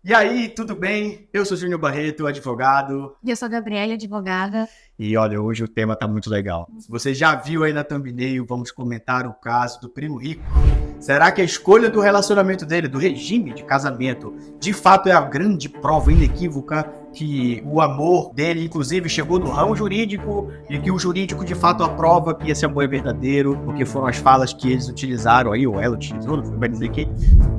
E aí, tudo bem? Eu sou Júnior Barreto, advogado. Eu sou a Gabriela, advogada. E olha, hoje o tema tá muito legal. Se você já viu aí na thumbnail, vamos comentar o caso do primo rico. Será que a escolha do relacionamento dele, do regime de casamento, de fato é a grande prova inequívoca que o amor dele, inclusive, chegou no ramo jurídico e que o jurídico, de fato, aprova que esse amor é verdadeiro, porque foram as falas que eles utilizaram aí, ou ela utilizou, não foi pra dizer que...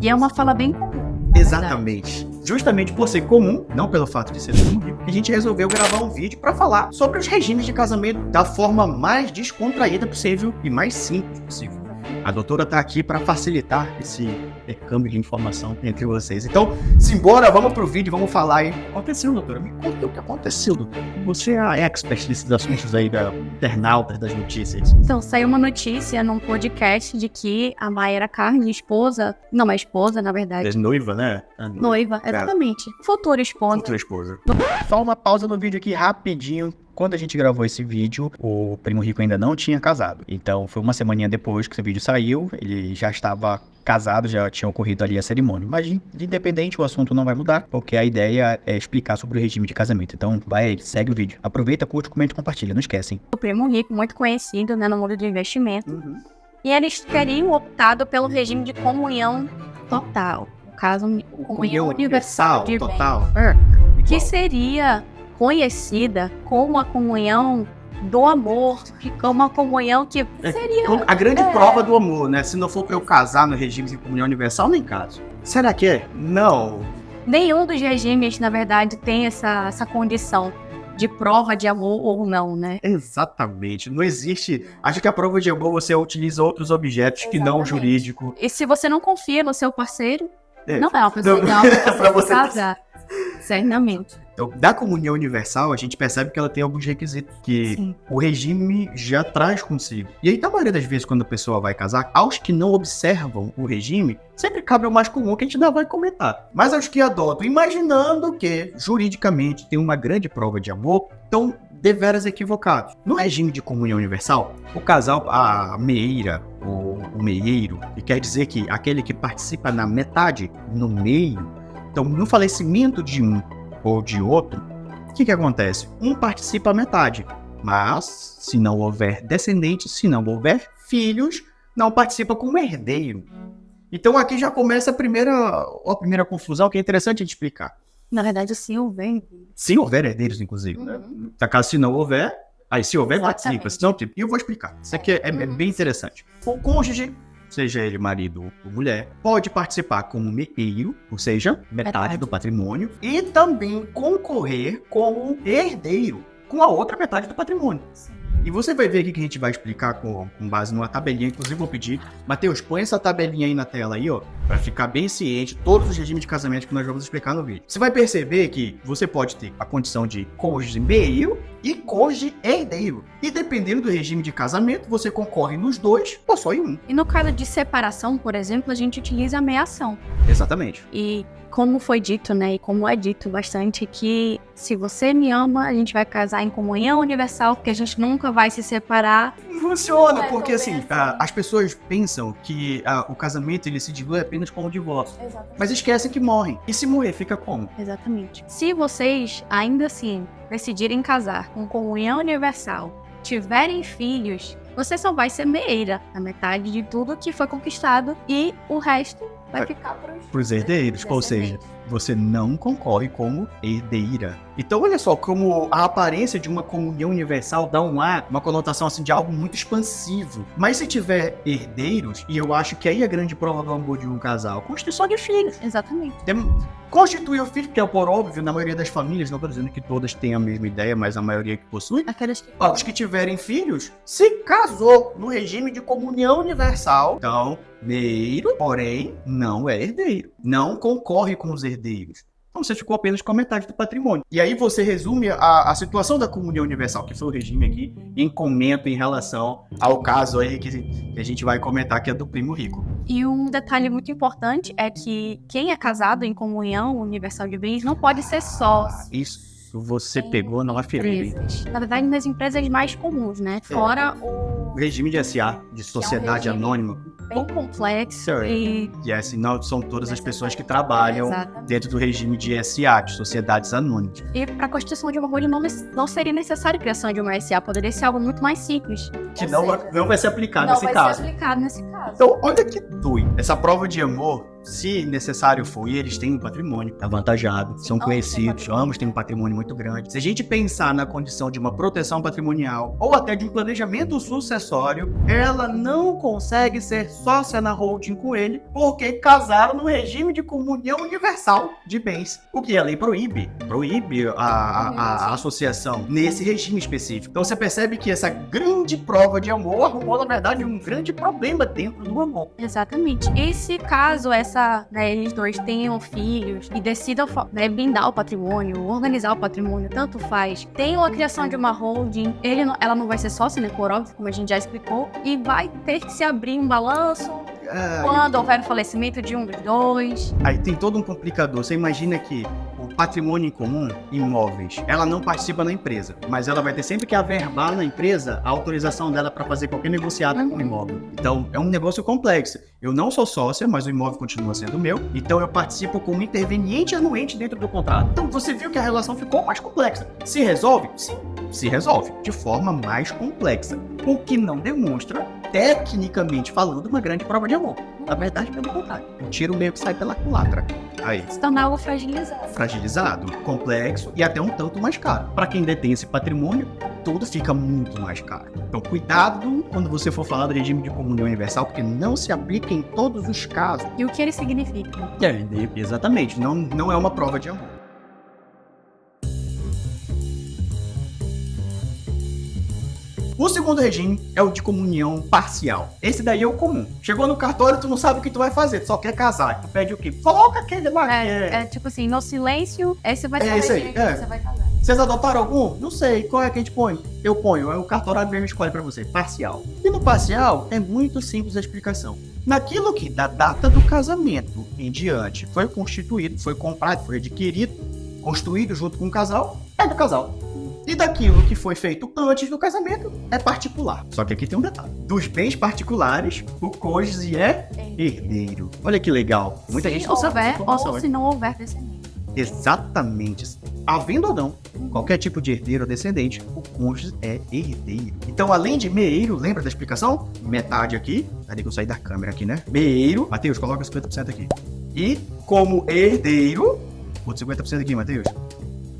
E é uma fala bem comum. Exatamente. Justamente por ser comum, não pelo fato de ser primo rico, a gente resolveu gravar um vídeo para falar sobre os regimes de casamento da forma mais descontraída possível e mais simples possível. A doutora tá aqui para facilitar esse intercâmbio de informação entre vocês. Então, simbora, vamos pro vídeo, vamos falar aí. O que aconteceu, doutora? Me conta o que aconteceu, doutora. Você é a expert desses assuntos aí da internautas, das notícias. Então, saiu uma notícia num podcast de que a Mayra Carne, esposa... Não, é esposa, na verdade. É noiva, né? Noiva, exatamente. Futura esposa. Futura esposa. Só uma pausa no vídeo aqui rapidinho. Quando a gente gravou esse vídeo, o primo rico ainda não tinha casado. Então, foi uma semaninha depois que esse vídeo saiu, ele já estava casado, já tinha ocorrido ali a cerimônia. Mas, independente, o assunto não vai mudar, porque a ideia é explicar sobre o regime de casamento. Então, vai aí, segue o vídeo. Aproveita, curte, comenta e compartilha, não esquecem. O primo rico, muito conhecido, né, no mundo de investimento. E eles teriam optado pelo regime de comunhão total. No caso, comunhão universal de bens. Total. Que seria conhecida como a comunhão do amor, como a comunhão que seria... A grande prova do amor, né? Se não for pra eu casar no regime de comunhão universal, nem caso. Será que é? Não. Nenhum dos regimes, na verdade, tem essa condição de prova de amor ou não, né? Exatamente. Não existe... Acho que a prova de amor você utiliza outros objetos que não o jurídico. E se você não confia no seu parceiro, não é uma pessoa ideal pra você casar. Certamente. Então, da comunhão universal, a gente percebe que ela tem alguns requisitos que o regime já traz consigo. E aí, na maioria das vezes, quando a pessoa vai casar, aos que não observam o regime, sempre cabe o mais comum que a gente ainda vai comentar. Mas aos que adotam, imaginando que, juridicamente, tem uma grande prova de amor, estão deveras equivocados. No regime de comunhão universal, o casal, a meeira, o meieiro, que quer dizer que aquele que participa na metade, no meio, então, no falecimento de um ou de outro, o que acontece? Um participa a metade, mas se não houver descendentes, se não houver filhos, não participa como herdeiro. Então aqui já começa a primeira confusão, que é interessante a gente explicar. Na verdade, se houver. Se houver herdeiros, inclusive. Né? Caso se não houver, aí se houver, participa. Se não, e eu vou explicar. Isso aqui é bem interessante. O cônjuge, seja ele marido ou mulher, pode participar como meeiro, ou seja, metade do patrimônio, e também concorrer como herdeiro com a outra metade do patrimônio. E você vai ver aqui que a gente vai explicar com base numa tabelinha, inclusive vou pedir, Matheus, põe essa tabelinha aí na tela aí, ó, para ficar bem ciente todos os regimes de casamento que nós vamos explicar no vídeo. Você vai perceber que você pode ter a condição de cônjuge meio e cônjuge herdeiro. E dependendo do regime de casamento, você concorre nos dois ou só em um. E no caso de separação, por exemplo, a gente utiliza a meação. Exatamente. E como foi dito, né, e como é dito bastante, que se você me ama, a gente vai casar em comunhão universal, porque a gente nunca vai se separar. Funciona, porque assim, as pessoas pensam que o casamento ele se dilui apenas com o divórcio. Exatamente. Mas esquecem que morrem. E se morrer, fica como? Exatamente. Se vocês, ainda assim, decidirem casar com comunhão universal, tiverem filhos, você só vai ser meeira, a metade de tudo que foi conquistado, e o resto vai ficar para os herdeiros, ou seja, você não concorre como herdeira. Então olha só como a aparência de uma comunhão universal dá uma conotação assim de algo muito expansivo. Mas se tiver herdeiros, e eu acho que aí é a grande prova do amor de um casal, constituição de filhos. Exatamente. Constituir o filho, que é por óbvio, na maioria das famílias, não estou dizendo que todas têm a mesma ideia, mas a maioria que possui. Os que tiverem filhos, se casou no regime de comunhão universal. Então, meiro, porém, não é herdeiro. Não concorre com os herdeiros. Então você ficou apenas com a metade do patrimônio. E aí você resume a situação da comunhão universal, que foi o regime aqui, em comento em relação ao caso aí que a gente vai comentar, que é do primo rico. E um detalhe muito importante é que quem é casado em comunhão universal de bens não pode ser sócio. Isso. Isso você pegou na ferida. Na verdade, nas empresas mais comuns, né? Fora o regime de SA, de sociedade anônima. Bem complexo e assim, não são todas as pessoas que trabalham dentro do regime de SA, de sociedades anônimas. E para a constituição de uma holding não seria necessário a criação de uma SA, poderia ser algo muito mais simples. Que não vai ser aplicado nesse caso. Não vai ser aplicado nesse caso. Então, olha que doido. Essa prova de amor, se necessário for, e eles têm um patrimônio avantajado, são conhecidos, ambos têm um patrimônio muito grande. Se a gente pensar na condição de uma proteção patrimonial ou até de um planejamento sucessório, ela não consegue ser sócia na holding com ele porque casaram no regime de comunhão universal de bens. O que a lei proíbe a associação nesse regime específico. Então você percebe que essa grande prova de amor arrumou, na verdade, um grande problema dentro do amor. Exatamente. E se caso eles dois tenham filhos e decidam blindar o patrimônio, organizar o patrimônio, tanto faz, tenham a criação de uma holding, ela não vai ser sócia, né, por óbvio, como a gente já explicou, e vai ter que se abrir um balanço quando houver o falecimento de um dos dois. Aí tem todo um complicador. Você imagina que o patrimônio em comum, imóveis, ela não participa na empresa, mas ela vai ter sempre que averbar na empresa a autorização dela para fazer qualquer negociado com o imóvel. Então, é um negócio complexo. Eu não sou sócia, mas o imóvel continua sendo meu, então eu participo como interveniente anuente dentro do contrato. Então, você viu que a relação ficou mais complexa. Se resolve? Sim, se resolve, de forma mais complexa, o que não demonstra, tecnicamente falando, uma grande prova de amor. Na verdade, pelo contrário, um tiro meio que sai pela culatra. Aí. Se torna algo fragilizado. Fragilizado, complexo e até um tanto mais caro. Para quem detém esse patrimônio, tudo fica muito mais caro. Então, cuidado quando você for falar do regime de comunhão universal, porque não se aplica em todos os casos. E o que ele significa? Exatamente, não é uma prova de amor. O segundo regime é o de comunhão parcial. Esse daí é o comum. Chegou no cartório, tu não sabe o que tu vai fazer, tu só quer casar. Tu pede o quê? Coloca aquele lá. Tipo assim, no silêncio, esse vai ser o regime que você vai casar. Vocês adotaram algum? Não sei. Qual é que a gente põe? Eu ponho. Aí o cartório mesmo escolhe pra você. Parcial. E no parcial, é muito simples a explicação. Naquilo que da data do casamento em diante foi constituído, foi comprado, foi adquirido, construído junto com o casal, é do casal. E daquilo que foi feito antes do casamento é particular. Só que aqui tem um detalhe. Dos bens particulares, o cônjuge é herdeiro. Olha que legal. Muita gente não sabe essa informação, ou se não houver descendente. Exatamente. Havendo ou não, qualquer tipo de herdeiro ou descendente, o cônjuge é herdeiro. Então, além de meeiro, lembra da explicação? Metade aqui. Peraí que eu saí da câmera aqui, né? Meeiro. Matheus, coloca 50% aqui. E como herdeiro, outro 50% aqui, Matheus.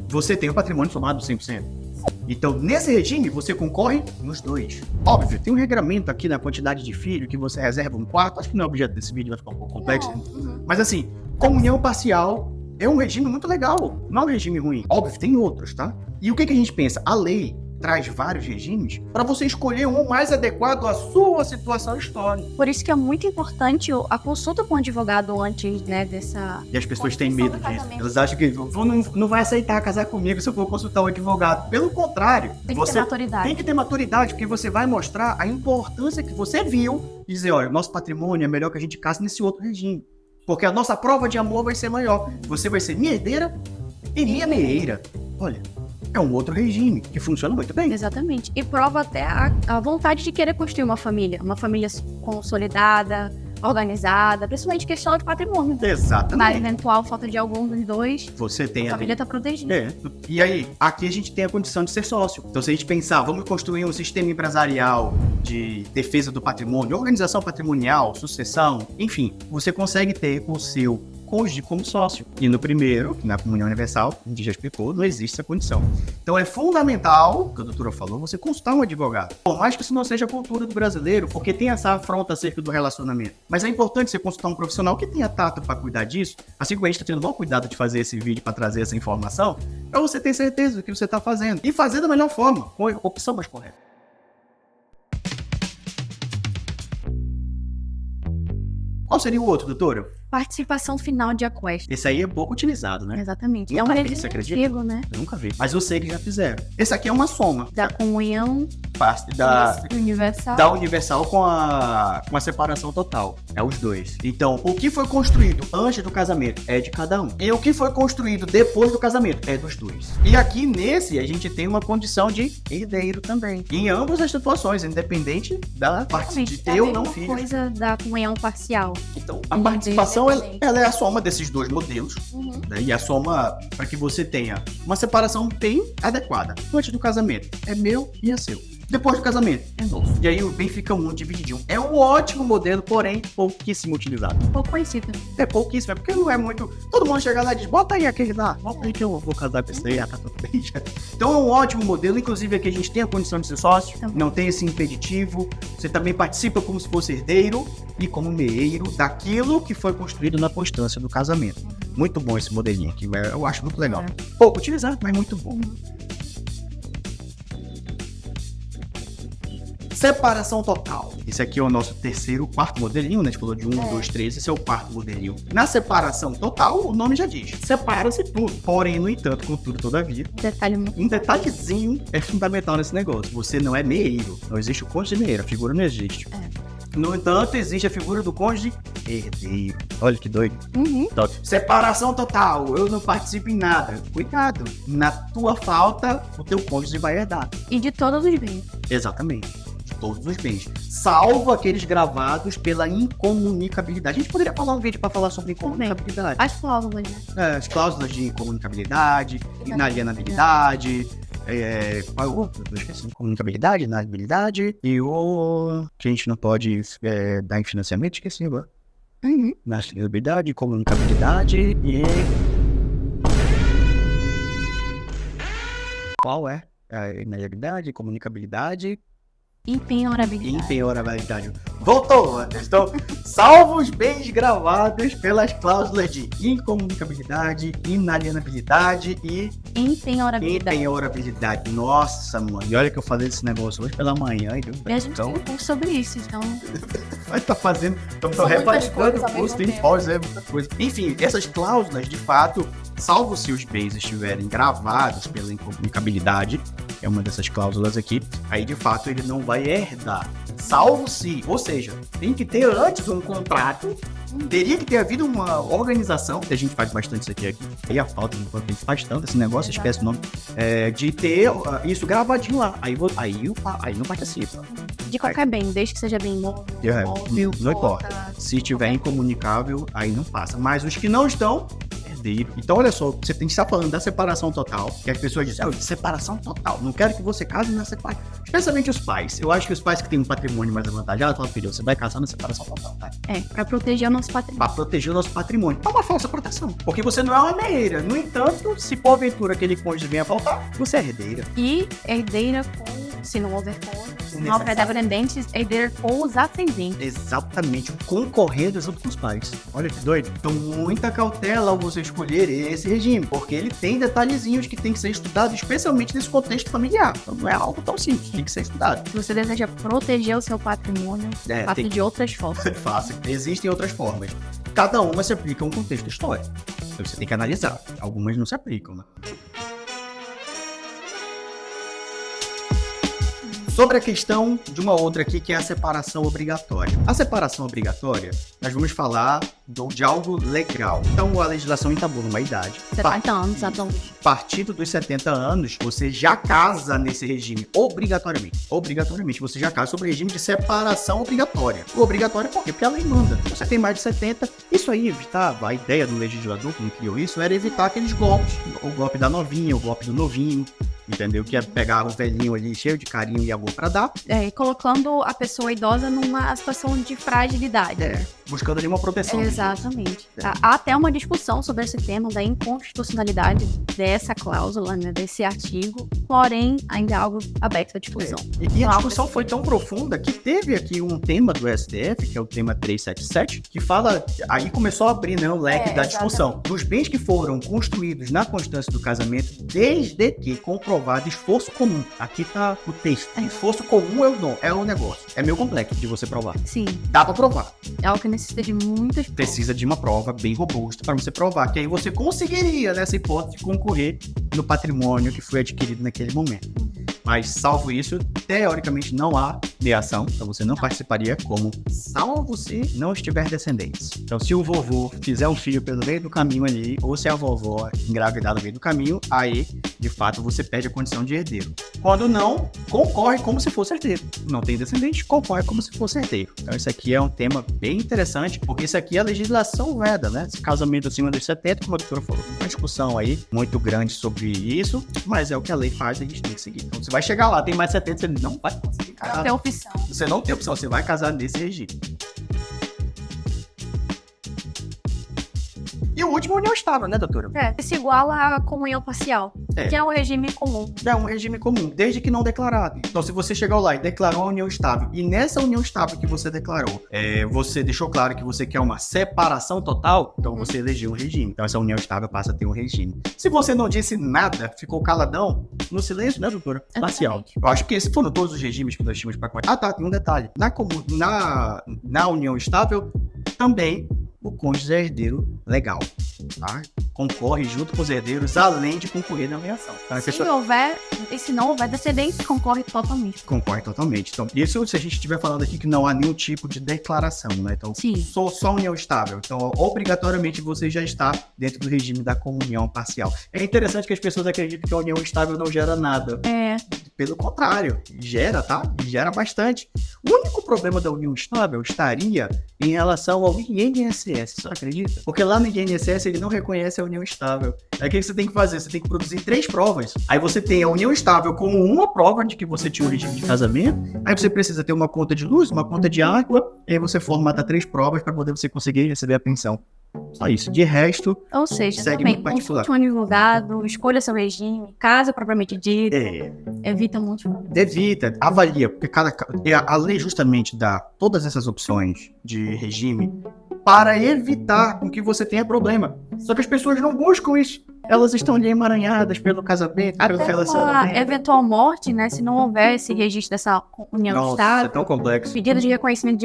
Você tem o patrimônio somado 100%. Então, nesse regime, você concorre nos dois. Óbvio, tem um regramento aqui na quantidade de filho que você reserva um quarto. Acho que não é objeto desse vídeo, vai ficar um pouco complexo. Mas assim, comunhão parcial é um regime muito legal. Não é um regime ruim. Óbvio, tem outros, tá? E o que a gente pensa? A lei traz vários regimes para você escolher um mais adequado à sua situação histórica. Por isso que é muito importante a consulta com o advogado antes, né, dessa... E as pessoas têm medo disso. Elas acham que não vai aceitar casar comigo se eu for consultar o advogado. Pelo contrário, você tem que ter maturidade, porque você vai mostrar a importância que você viu e dizer, olha, nosso patrimônio é melhor que a gente case nesse outro regime. Porque a nossa prova de amor vai ser maior. Você vai ser minha herdeira e minha meeira. Olha, é um outro regime que funciona muito bem. Exatamente. E prova até a vontade de querer construir uma família consolidada, organizada, principalmente questão de patrimônio. Exatamente. Na eventual falta de algum dos dois, você tem a família está protegida. E aí, aqui a gente tem a condição de ser sócio. Então, se a gente pensar, vamos construir um sistema empresarial de defesa do patrimônio, organização patrimonial, sucessão, enfim, você consegue ter o seu cônjuge como sócio. E no primeiro, na comunhão universal, a gente já explicou, não existe essa condição. Então é fundamental, que a doutora falou, você consultar um advogado. Por mais que isso não seja a cultura do brasileiro, porque tem essa afronta acerca do relacionamento. Mas é importante você consultar um profissional que tenha tato para cuidar disso, assim como a gente está tendo bom cuidado de fazer esse vídeo para trazer essa informação, para você ter certeza do que você está fazendo. E fazer da melhor forma, com a opção mais correta. Qual seria o outro, doutora? participação final de aquest. Esse aí é pouco utilizado, né? Exatamente. Nunca É um vi, regime você acredita? antigo, né? Eu nunca vi. Mas eu sei que já fizeram. Esse aqui é uma soma. Da comunhão Parte da universal. universal com a separação total. É os dois. Então, o que foi construído antes do casamento é de cada um. E o que foi construído depois do casamento é dos dois. E aqui nesse, a gente tem uma condição de herdeiro também. Em ambas as situações, independente da parte de ter ou não filhos. Coisa da comunhão parcial. Então, a participação, ela é a soma desses dois modelos. Né? E a soma para que você tenha uma separação bem adequada. Antes do casamento, é meu e é seu. Depois do casamento, é nosso. E aí o bem fica muito divididinho. É um ótimo modelo, porém pouquíssimo utilizado. Pouco conhecido. É pouquíssimo, é porque não é muito... Todo mundo chega lá e diz, bota aí aquele lá. Bota aí que eu vou casar com esse aí, tá tudo bem já. Então é um ótimo modelo, inclusive aqui a gente tem a condição de ser sócio, não tem esse impeditivo. Você também participa como se fosse herdeiro e como meeiro daquilo que foi construído na constância do casamento. Muito bom esse modelinho aqui, eu acho muito legal. Pouco utilizado, mas muito bom. Separação total. Esse aqui é o nosso quarto modelinho, né? A gente falou de 1, 2, 3, esse é o quarto modelinho. Na separação total, o nome já diz, separa-se tudo. Porém, no entanto, contudo, todavia, um detalhezinho é fundamental nesse negócio. Você não é meeiro, não existe o cônjuge meeiro, a figura não existe. No entanto, existe a figura do cônjuge herdeiro. Olha que doido. Então, separação total, eu não participo em nada. Cuidado, na tua falta, o teu cônjuge vai herdar. E de todos os bens. Exatamente. Todos os bens, salvo aqueles gravados pela incomunicabilidade. A gente poderia falar um vídeo para falar sobre incomunicabilidade. As cláusulas, né? As cláusulas de incomunicabilidade, inalienabilidade, qual é o outro? Eu esqueci. Incomunicabilidade, inalienabilidade e o que a gente não pode dar em financiamento, esqueci agora. Inalienabilidade, incomunicabilidade e... Qual é? A inalienabilidade, comunicabilidade... Impenhorabilidade. Voltou, Anderson. Salvo os bens gravados pelas cláusulas de incomunicabilidade, inalienabilidade e impenhorabilidade. Nossa, mano. E olha que eu falei desse negócio hoje pela manhã. E a gente tem um curso sobre isso, então... Vai estar fazendo... Estamos repaginando o curso, tem pós, muita coisa. Enfim, essas cláusulas, de fato, salvo se os bens estiverem gravados pela incomunicabilidade, é uma dessas cláusulas aqui, aí de fato ele não vai herdar, salvo se, ou seja, tem que ter antes um contrato, teria que ter havido uma organização, que a gente faz bastante isso aqui, e a falta de a gente faz tanto esse negócio, esquece o nome, de ter isso gravadinho lá, aí não participa. De qualquer bem, desde que seja bem móvel, não importa, se tiver incomunicável, aí não passa, mas os que não estão, herdeiro. Então, olha só, você tem que estar falando da separação total, que as pessoas dizem, separação total, não quero que você case na separação. Especialmente os pais. Eu acho que os pais que têm um patrimônio mais avantajado, falam, filho, você vai casar na separação total, tá? Pra proteger o nosso patrimônio. Pra proteger o nosso patrimônio. É uma falsa proteção, porque você não é uma meeira. No entanto, se porventura aquele cônjuge venha a faltar, você é herdeira. E herdeira com, se não houver cônjuge, não houver descendentes, herdeira com os ascendentes. Exatamente, concorrendo junto com os pais. Olha que doido. Então, muita cautela ao você escolher esse regime, porque ele tem detalhezinhos que tem que ser estudado, especialmente nesse contexto familiar. Então, não é algo tão simples, tem que ser estudado. Se você deseja proteger o seu patrimônio, faça de outras formas. Faça. Existem outras formas. Cada uma se aplica a um contexto histórico. Então, você tem que analisar. Algumas não se aplicam, né? Sobre a questão de uma outra aqui, que é a separação obrigatória. A separação obrigatória, nós vamos falar de algo legal. Então, a legislação entabula uma idade. 70 anos, atualmente. A partir dos 70 anos, você já casa nesse regime obrigatoriamente. Obrigatoriamente, você já casa sobre o regime de separação obrigatória. Obrigatória por quê? Porque a lei manda. Você tem mais de 70, isso aí evitava, a ideia do legislador que criou isso, era evitar aqueles golpes. O golpe da novinha, o golpe do novinho. Entendeu? Que é pegar o velhinho ali cheio de carinho e amor pra dar. Colocando a pessoa idosa numa situação de fragilidade. Buscando ali uma proteção. Exatamente. Há até uma discussão sobre esse tema da inconstitucionalidade dessa cláusula, né, desse artigo, porém ainda é algo aberto à discussão. E a discussão foi tão profunda que teve aqui um tema do STF, que é o tema 377, que fala, aí começou a abrir, né, o leque da discussão. Dos bens que foram construídos na constância do casamento, desde que comprovado comprovado esforço comum. Aqui tá o texto. Esforço comum é o negócio. É meio complexo de você provar. Sim. Dá pra provar. É algo que necessita de muitas provas. Precisa de uma prova bem robusta para você provar que aí você conseguiria, nessa hipótese, concorrer no patrimônio que foi adquirido naquele momento. Mas, salvo isso, teoricamente não há meação, então você não participaria como salvo se não estiver descendentes. Então, se o vovô fizer um filho pelo meio do caminho ali, ou se a vovó engravidar no meio do caminho, aí, de fato, você perde a condição de herdeiro. Quando não, concorre como se fosse herdeiro. Não tem descendente, concorre como se fosse herdeiro. Então, isso aqui é um tema bem interessante, porque isso aqui é a legislação veda, né? Esse casamento acima dos 70, como a doutora falou, uma discussão aí muito grande sobre isso, mas é o que a lei faz e a gente tem que seguir. Então, você vai chegar lá, tem mais 70, você não vai conseguir casar. Não tem opção. Você não tem opção, você vai casar nesse regime. E o último, união estável, né, doutora? Isso iguala à comunhão parcial, que é um regime comum. É um regime comum, desde que não declarado. Então, se você chegou lá e declarou a união estável, e nessa união estável que você declarou, você deixou claro que você quer uma separação total, então você elegeu um regime. Então, essa união estável passa a ter um regime. Se você não disse nada, ficou caladão, no silêncio, né, doutora? Parcial. Eu acho que esses foram todos os regimes que nós tínhamos para conhecer. Ah, tá, tem um detalhe. Na união estável, também o cônjuge é herdeiro legal, tá? Concorre junto com os herdeiros, além de concorrer na meação. Tá? Se não houver descendentes, concorre totalmente. Concorre totalmente. Então, isso se a gente estiver falando aqui que não há nenhum tipo de declaração, né? Então, só união estável. Então, obrigatoriamente, você já está dentro do regime da comunhão parcial. É interessante que as pessoas acreditam que a união estável não gera nada. Pelo contrário, gera, tá? Gera bastante. O único problema da união estável estaria em relação ao INSS, você acredita? Porque lá no INSS ele não reconhece a união estável. Aí o que você tem que fazer? Você tem que produzir 3 provas. Aí você tem a união estável como uma prova de que você tinha um regime de casamento. Aí você precisa ter uma conta de luz, uma conta de água. E aí você formata 3 provas para poder você conseguir receber a pensão. Só isso. De resto, ou seja, segue também, muito particular. consulte um advogado, escolha seu regime, casa propriamente dito, evita muitos problemas. Evita, avalia, porque a lei justamente dá todas essas opções de regime para evitar com que você tenha problema. Só que as pessoas não buscam isso. Elas estão ali emaranhadas pelo casamento, pelo relacionamento. Eventual morte, né? Se não houver esse registro dessa união estável. É tão complexo. Pedido de reconhecimento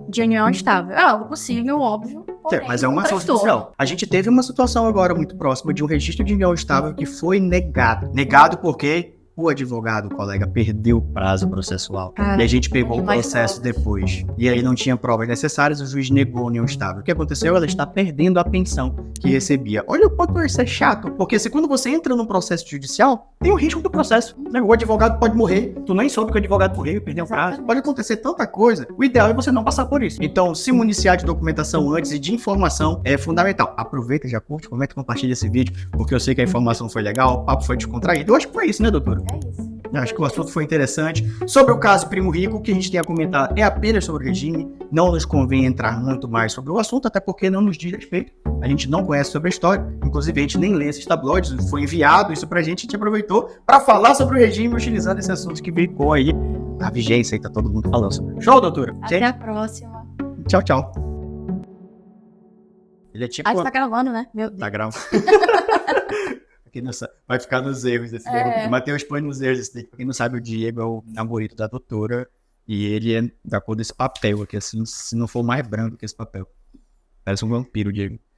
de união estável. É algo possível, óbvio. Mas é uma ação judicial. A gente teve uma situação agora muito próxima de um registro de união estável que foi negado. Negado porque o advogado, o colega, perdeu o prazo processual. E a gente pegou o processo depois. E aí não tinha provas necessárias, o juiz negou a união estável. O que aconteceu? Ela está perdendo a pensão que recebia. Olha o quanto isso é chato. Porque quando você entra num processo judicial, tem o risco do processo. O advogado pode morrer. Tu nem soube que o advogado morreu e perdeu o prazo. Pode acontecer tanta coisa. O ideal é você não passar por isso. Então, se municiar de documentação antes e de informação é fundamental. Aproveita, já curte, comenta e compartilha esse vídeo, porque eu sei que a informação foi legal, o papo foi descontraído. Eu acho que foi isso, né, doutora? É isso. Acho que o assunto foi interessante. Sobre o caso Primo Rico, o que a gente tem a comentar é apenas sobre o regime. Não nos convém entrar muito mais sobre o assunto, até porque não nos diz respeito. A gente não conhece sobre a história. Inclusive, a gente nem lê esses tabloides. Foi enviado isso pra gente, a gente aproveitou para falar sobre o regime, utilizando esse assunto que ficou aí na vigência e tá todo mundo falando sobre. Show, doutora? Até a próxima. Tchau, tchau. Ele é tipo... você tá gravando, né? Meu Deus. Tá gravando. Vai ficar nos erros desse vídeo. Matheus põe nos erros desse vídeo. Pra quem não sabe, o Diego é o namorado da doutora. E ele é da cor desse papel aqui, assim, se não for mais branco que esse papel. Parece um vampiro, Diego.